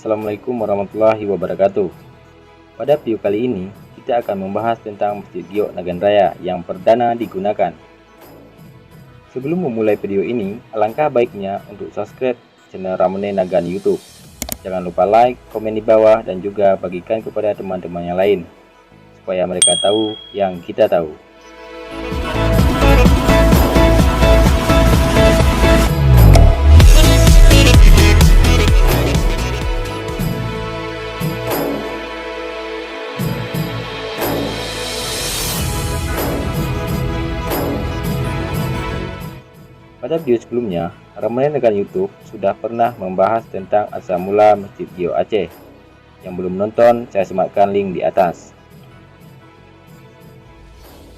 Assalamualaikum warahmatullahi wabarakatuh. Pada video kali ini, kita akan membahas tentang Masjid Giok Nagan Raya yang perdana digunakan. Sebelum memulai video ini, alangkah baiknya untuk subscribe channel Ramene Nagan YouTube. Jangan lupa like, komen di bawah, dan juga bagikan kepada teman-teman yang lain, supaya mereka tahu yang kita tahu. Pada video sebelumnya, Ramene Nagan YouTube sudah pernah membahas tentang asal mula Masjid Giok Aceh. Yang belum nonton, saya sematkan link di atas.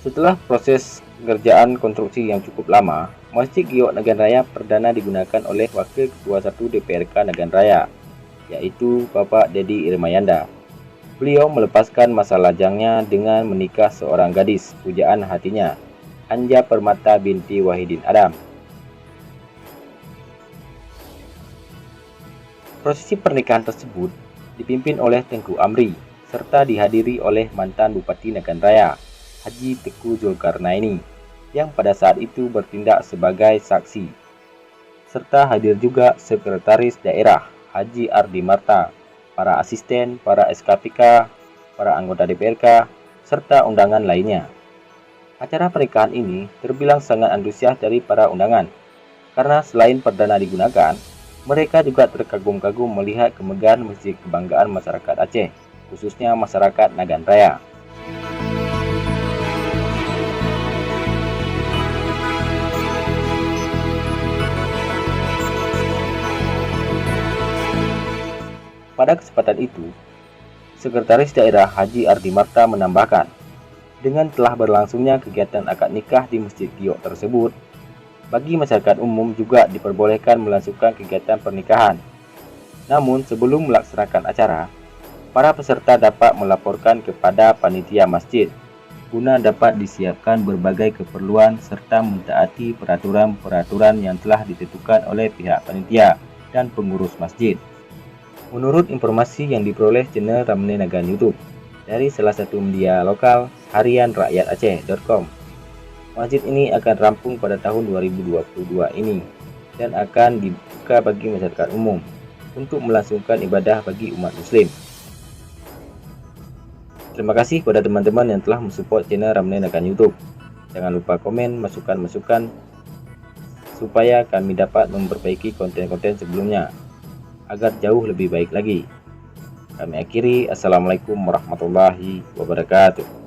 Setelah proses pengerjaan konstruksi yang cukup lama, Masjid Giok Nagan Raya perdana digunakan oleh Wakil Ketua 1 DPRK Nagan Raya, yaitu Bapak Dedi Irmayanda. Beliau melepaskan masa lajangnya dengan menikah seorang gadis pujaan hatinya, Anja Permata binti Wahidin Adam. Prosesi pernikahan tersebut dipimpin oleh Tengku Amri serta dihadiri oleh mantan Bupati Nagan Raya, Haji Teku Zulkarnaini, yang pada saat itu bertindak sebagai saksi. Serta hadir juga Sekretaris Daerah, Haji Ardi Marta, para asisten, para SKPK, para anggota DPRK, serta undangan lainnya. Acara pernikahan ini terbilang sangat antusias dari para undangan, karena selain perdana digunakan, mereka juga terkagum-kagum melihat kemegahan masjid kebanggaan masyarakat Aceh, khususnya masyarakat Nagan Raya. Pada kesempatan itu, Sekretaris Daerah Haji Ardi Marta menambahkan, dengan telah berlangsungnya kegiatan akad nikah di Masjid Giok tersebut, bagi masyarakat umum juga diperbolehkan melangsungkan kegiatan pernikahan. Namun sebelum melaksanakan acara, para peserta dapat melaporkan kepada panitia masjid guna dapat disiapkan berbagai keperluan serta mentaati peraturan-peraturan yang telah ditentukan oleh pihak panitia dan pengurus masjid. Menurut informasi yang diperoleh channel Ramene Nagan YouTube dari salah satu media lokal, harianrakyataceh.com, masjid ini akan rampung pada tahun 2022 ini dan akan dibuka bagi masyarakat umum untuk melangsungkan ibadah bagi umat muslim. Terima kasih kepada teman-teman yang telah mensupport channel Ramene Nagan YouTube. Jangan lupa komen masukan-masukan supaya kami dapat memperbaiki konten-konten sebelumnya agar jauh lebih baik lagi. Kami akhiri, Assalamualaikum warahmatullahi wabarakatuh.